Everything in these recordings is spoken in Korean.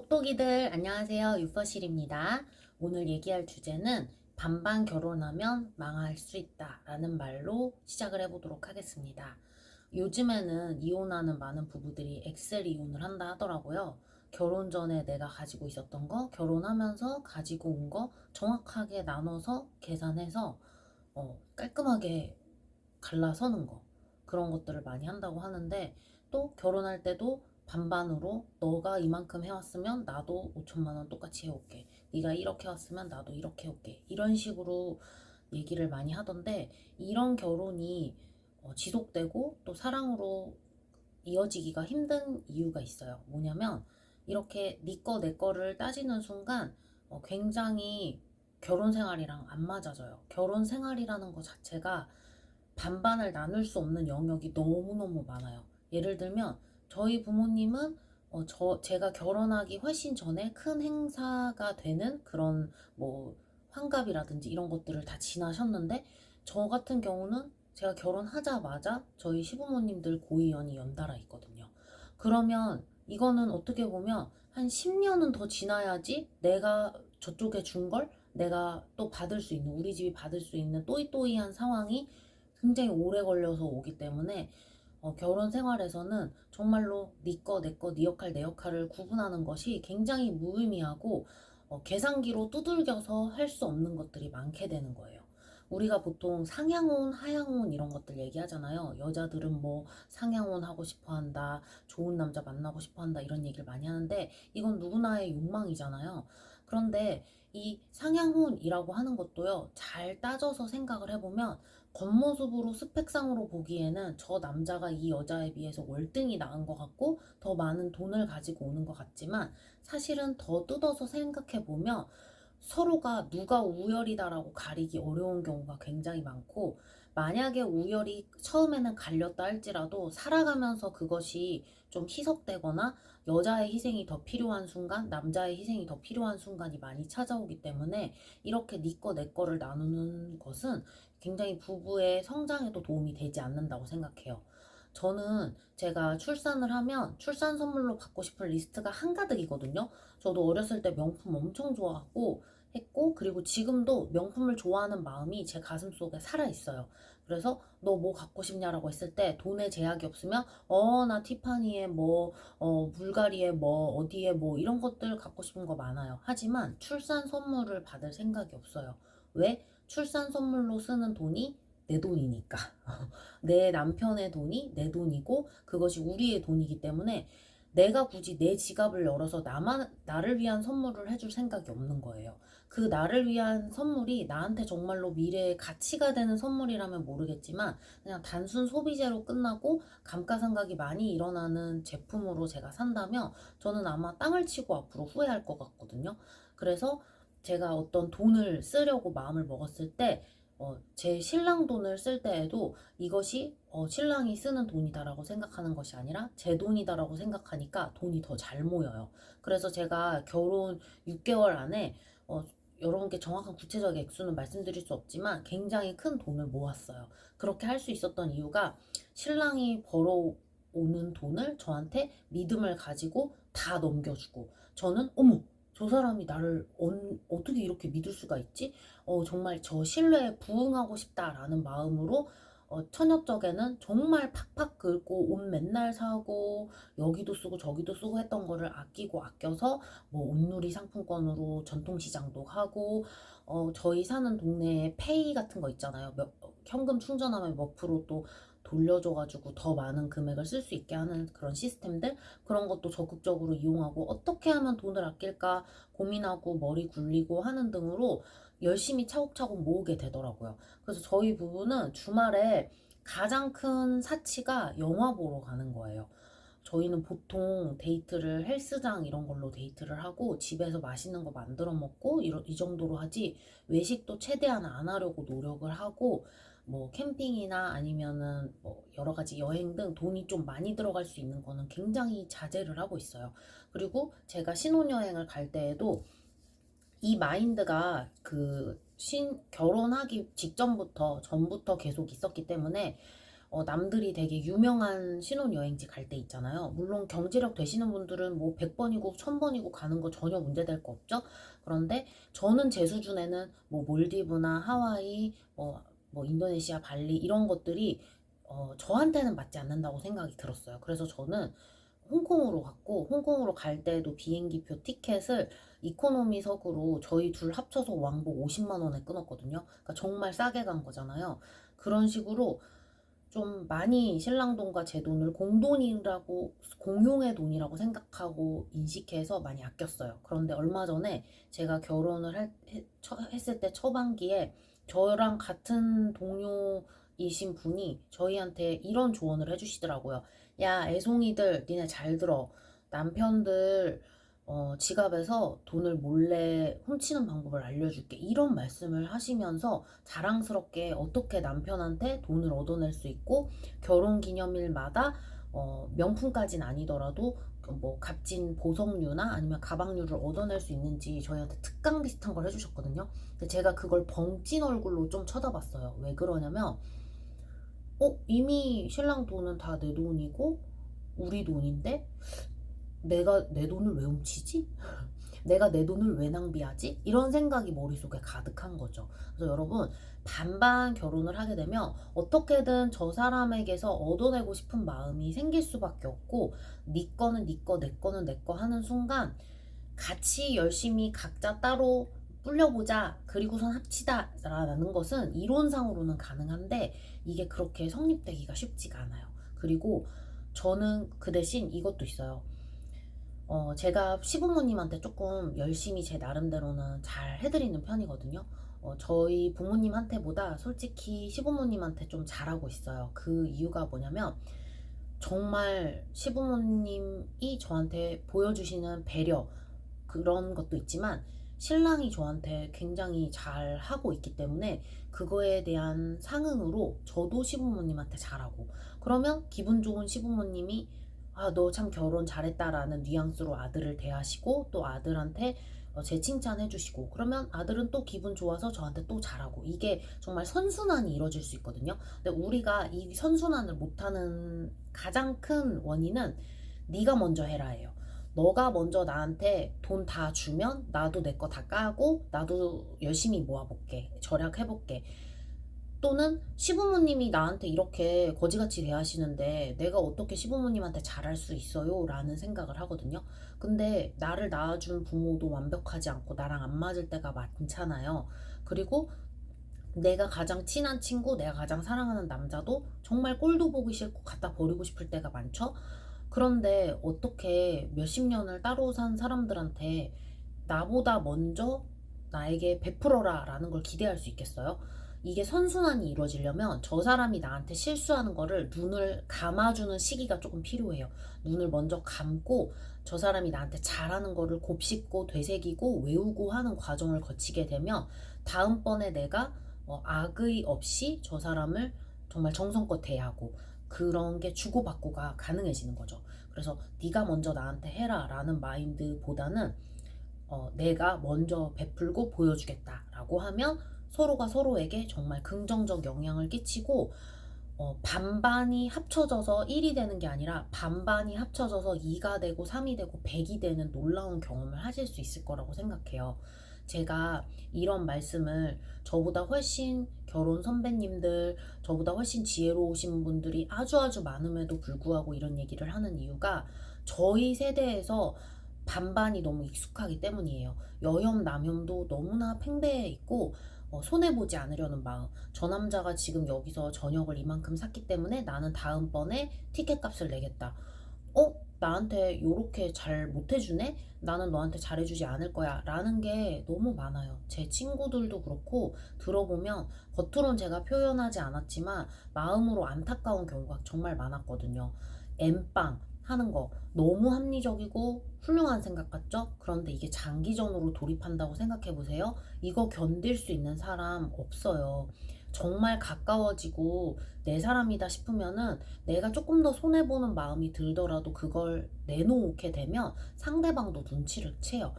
똑똑이들 안녕하세요. 유퍼실입니다. 오늘 얘기할 주제는 반반 결혼하면 망할 수 있다 라는 말로 시작을 해보도록 하겠습니다. 요즘에는 이혼하는 많은 부부들이 엑셀 이혼을 한다 하더라고요. 결혼 전에 내가 가지고 있었던 거, 결혼하면서 가지고 온 거 정확하게 나눠서 계산해서 깔끔하게 갈라서는 거, 그런 것들을 많이 한다고 하는데, 또 결혼할 때도 반반으로 너가 이만큼 해왔으면 나도 5천만 원 똑같이 해올게, 네가 이렇게 왔으면 나도 이렇게 해올게, 이런 식으로 얘기를 많이 하던데, 이런 결혼이 지속되고 또 사랑으로 이어지기가 힘든 이유가 있어요. 뭐냐면 이렇게 네 거 내 거를 따지는 순간 굉장히 결혼 생활이랑 안 맞아져요. 결혼 생활이라는 것 자체가 반반을 나눌 수 없는 영역이 너무너무 많아요. 예를 들면 저희 부모님은 제가 결혼하기 훨씬 전에 큰 행사가 되는 그런 뭐 환갑이라든지 이런 것들을 다 지나셨는데, 저 같은 경우는 제가 결혼하자마자 저희 시부모님들 고이연이 연달아 있거든요. 그러면 이거는 어떻게 보면 한 10년은 더 지나야지 내가 저쪽에 준 걸 내가 또 받을 수 있는, 우리 집이 받을 수 있는 또이또이한 상황이 굉장히 오래 걸려서 오기 때문에 결혼 생활에서는 정말로 네 거, 내 거, 네 역할, 내 역할을 구분하는 것이 굉장히 무의미하고 계산기로 두들겨서 할 수 없는 것들이 많게 되는 거예요. 우리가 보통 상향혼, 하향혼 이런 것들 얘기하잖아요. 여자들은 뭐 상향혼 하고 싶어 한다, 좋은 남자 만나고 싶어 한다, 이런 얘기를 많이 하는데 이건 누구나의 욕망이잖아요. 그런데 이 상향혼이라고 하는 것도요, 잘 따져서 생각을 해보면 겉모습으로 스펙상으로 보기에는 저 남자가 이 여자에 비해서 월등히 나은 것 같고 더 많은 돈을 가지고 오는 것 같지만, 사실은 더 뜯어서 생각해보면 서로가 누가 우열이다라고 가리기 어려운 경우가 굉장히 많고, 만약에 우열이 처음에는 갈렸다 할지라도 살아가면서 그것이 좀 희석되거나 여자의 희생이 더 필요한 순간, 남자의 희생이 더 필요한 순간이 많이 찾아오기 때문에 이렇게 네 거 내 거를 나누는 것은 굉장히 부부의 성장에도 도움이 되지 않는다고 생각해요. 저는 제가 출산을 하면 출산 선물로 받고 싶은 리스트가 한가득이거든요. 저도 어렸을 때 명품 엄청 좋아하고 했고, 그리고 지금도 명품을 좋아하는 마음이 제 가슴 속에 살아있어요. 그래서 너 뭐 갖고 싶냐라고 했을 때 돈에 제약이 없으면 나 티파니에 뭐 불가리에 뭐 어디에 뭐 이런 것들 갖고 싶은 거 많아요. 하지만 출산 선물을 받을 생각이 없어요. 왜? 출산 선물로 쓰는 돈이 내 돈이니까. 내 남편의 돈이 내 돈이고 그것이 우리의 돈이기 때문에 내가 굳이 내 지갑을 열어서 나를 위한 선물을 해줄 생각이 없는 거예요. 그 나를 위한 선물이 나한테 정말로 미래에 가치가 되는 선물이라면 모르겠지만, 그냥 단순 소비재로 끝나고 감가상각이 많이 일어나는 제품으로 제가 산다면 저는 아마 땅을 치고 앞으로 후회할 것 같거든요. 그래서 제가 어떤 돈을 쓰려고 마음을 먹었을 때 제 신랑 돈을 쓸 때에도 이것이 신랑이 쓰는 돈이다라고 생각하는 것이 아니라 제 돈이다라고 생각하니까 돈이 더 잘 모여요. 그래서 제가 결혼 6개월 안에 여러분께 정확한 구체적인 액수는 말씀드릴 수 없지만 굉장히 큰 돈을 모았어요. 그렇게 할 수 있었던 이유가 신랑이 벌어오는 돈을 저한테 믿음을 가지고 다 넘겨주고, 저는 어머, 저 사람이 나를 어떻게 이렇게 믿을 수가 있지? 정말 저 신뢰에 부응하고 싶다라는 마음으로 처녀적에는 정말 팍팍 긁고 옷 맨날 사고 여기도 쓰고 저기도 쓰고 했던 거를 아끼고 아껴서 뭐 온누리 상품권으로 전통시장도 하고, 저희 사는 동네에 페이 같은 거 있잖아요. 현금 충전하면 몇 프로 또 돌려줘가지고 더 많은 금액을 쓸 수 있게 하는 그런 시스템들, 그런 것도 적극적으로 이용하고 어떻게 하면 돈을 아낄까 고민하고 머리 굴리고 하는 등으로 열심히 차곡차곡 모으게 되더라고요. 그래서 저희 부부는 주말에 가장 큰 사치가 영화 보러 가는 거예요. 저희는 보통 데이트를 헬스장 이런 걸로 데이트를 하고 집에서 맛있는 거 만들어 먹고 이 정도로 하지, 외식도 최대한 안 하려고 노력을 하고, 뭐 캠핑이나 아니면은 뭐 여러 가지 여행 등 돈이 좀 많이 들어갈 수 있는 거는 굉장히 자제를 하고 있어요. 그리고 제가 신혼여행을 갈 때에도 이 마인드가 결혼하기 직전부터 전부터 계속 있었기 때문에 남들이 되게 유명한 신혼여행지 갈 때 있잖아요. 물론 경제력 되시는 분들은 뭐 100번이고 1000번이고 가는 거 전혀 문제될 거 없죠. 그런데 저는 제 수준에는 뭐 몰디브나 하와이, 뭐 인도네시아, 발리 이런 것들이 저한테는 맞지 않는다고 생각이 들었어요. 그래서 저는 홍콩으로 갔고, 홍콩으로 갈 때도 비행기표 티켓을 이코노미석으로 저희 둘 합쳐서 왕복 50만 원에 끊었거든요. 그러니까 정말 싸게 간 거잖아요. 그런 식으로 좀 많이 신랑돈과 제 돈을 공돈이라고, 공용의 돈이라고 생각하고 인식해서 많이 아꼈어요. 그런데 얼마 전에 제가 결혼을 했을 때 초반기에 저랑 같은 동료이신 분이 저희한테 이런 조언을 해주시더라고요. 야, 애송이들, 니네 잘 들어. 남편들 지갑에서 돈을 몰래 훔치는 방법을 알려줄게. 이런 말씀을 하시면서 자랑스럽게 어떻게 남편한테 돈을 얻어낼 수 있고, 결혼 기념일마다 명품까진 아니더라도 뭐 값진 보석류나 아니면 가방류를 얻어낼 수 있는지 저희한테 특강 비슷한 걸 해주셨거든요. 근데 제가 그걸 벙찐 얼굴로 좀 쳐다봤어요. 왜 그러냐면, 이미 신랑 돈은 다 내 돈이고 우리 돈인데 내가 내 돈을 왜 훔치지? 내가 내 돈을 왜 낭비하지? 이런 생각이 머릿속에 가득한 거죠. 그래서 여러분, 반반 결혼을 하게 되면 어떻게든 저 사람에게서 얻어내고 싶은 마음이 생길 수밖에 없고, 네 거는 네 거, 내 거는 내 거 하는 순간 같이 열심히 각자 따로 불려보자, 그리고선 합치다 라는 것은 이론상으로는 가능한데 이게 그렇게 성립되기가 쉽지가 않아요. 그리고 저는 그 대신 이것도 있어요. 제가 시부모님한테 조금 열심히 제 나름대로는 잘 해드리는 편이거든요. 저희 부모님한테보다 솔직히 시부모님한테 좀 잘하고 있어요. 그 이유가 뭐냐면, 정말 시부모님이 저한테 보여주시는 배려, 그런 것도 있지만 신랑이 저한테 굉장히 잘 하고 있기 때문에 그거에 대한 상응으로 저도 시부모님한테 잘하고, 그러면 기분 좋은 시부모님이 너 참 결혼 잘했다라는 뉘앙스로 아들을 대하시고, 또 아들한테 제 칭찬해 주시고, 그러면 아들은 또 기분 좋아서 저한테 또 잘하고, 이게 정말 선순환이 이루어질 수 있거든요. 근데 우리가 이 선순환을 못하는 가장 큰 원인은 네가 먼저 해라예요. 너가 먼저 나한테 돈 다 주면 나도 내 거 다 까고 나도 열심히 모아볼게. 절약해볼게. 또는 시부모님이 나한테 이렇게 거지같이 대하시는데 내가 어떻게 시부모님한테 잘할 수 있어요? 라는 생각을 하거든요. 근데 나를 낳아준 부모도 완벽하지 않고 나랑 안 맞을 때가 많잖아요. 그리고 내가 가장 친한 친구, 내가 가장 사랑하는 남자도 정말 꼴도 보기 싫고 갖다 버리고 싶을 때가 많죠. 그런데 어떻게 몇십 년을 따로 산 사람들한테 나보다 먼저 나에게 베풀어라 라는 걸 기대할 수 있겠어요? 이게 선순환이 이루어지려면 저 사람이 나한테 실수하는 거를 눈을 감아주는 시기가 조금 필요해요. 눈을 먼저 감고 저 사람이 나한테 잘하는 거를 곱씹고 되새기고 외우고 하는 과정을 거치게 되면 다음번에 내가 악의 없이 저 사람을 정말 정성껏 대하고 그런 게 주고받고가 가능해지는 거죠. 그래서 네가 먼저 나한테 해라 라는 마인드보다는 내가 먼저 베풀고 보여주겠다라고 하면 서로가 서로에게 정말 긍정적 영향을 끼치고, 반반이 합쳐져서 1이 되는 게 아니라 반반이 합쳐져서 2가 되고 3이 되고 100이 되는 놀라운 경험을 하실 수 있을 거라고 생각해요. 제가 이런 말씀을 저보다 훨씬 결혼 선배님들, 저보다 훨씬 지혜로우신 분들이 아주 아주 많음에도 불구하고 이런 얘기를 하는 이유가, 저희 세대에서 반반이 너무 익숙하기 때문이에요. 여혐, 남혐도 너무나 팽배해 있고, 손해보지 않으려는 마음. 저 남자가 지금 여기서 저녁을 이만큼 샀기 때문에 나는 다음번에 티켓 값을 내겠다. 나한테 요렇게 잘 못해주네? 나는 너한테 잘해주지 않을 거야. 라는 게 너무 많아요. 제 친구들도 그렇고, 들어보면 겉으론 제가 표현하지 않았지만 마음으로 안타까운 경우가 정말 많았거든요. 엠빵 하는 거 너무 합리적이고 훌륭한 생각 같죠? 그런데 이게 장기전으로 돌입한다고 생각해 보세요. 이거 견딜 수 있는 사람 없어요. 정말 가까워지고 내 사람이다 싶으면은 내가 조금 더 손해보는 마음이 들더라도 그걸 내놓게 되면 상대방도 눈치를 채요.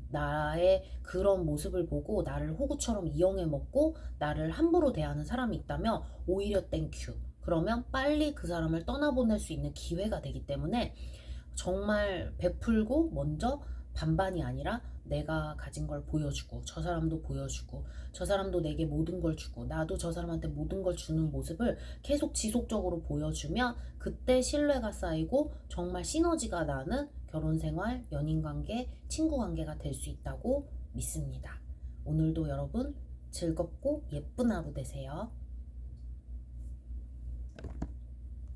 나의 그런 모습을 보고 나를 호구처럼 이용해 먹고 나를 함부로 대하는 사람이 있다면 오히려 땡큐. 그러면 빨리 그 사람을 떠나보낼 수 있는 기회가 되기 때문에 정말 베풀고 먼저 반반이 아니라 내가 가진 걸 보여주고 저 사람도 보여주고 저 사람도 내게 모든 걸 주고 나도 저 사람한테 모든 걸 주는 모습을 계속 지속적으로 보여주면 그때 신뢰가 쌓이고 정말 시너지가 나는 결혼생활, 연인관계, 친구관계가 될 수 있다고 믿습니다. 오늘도 여러분 즐겁고 예쁜 하루 되세요.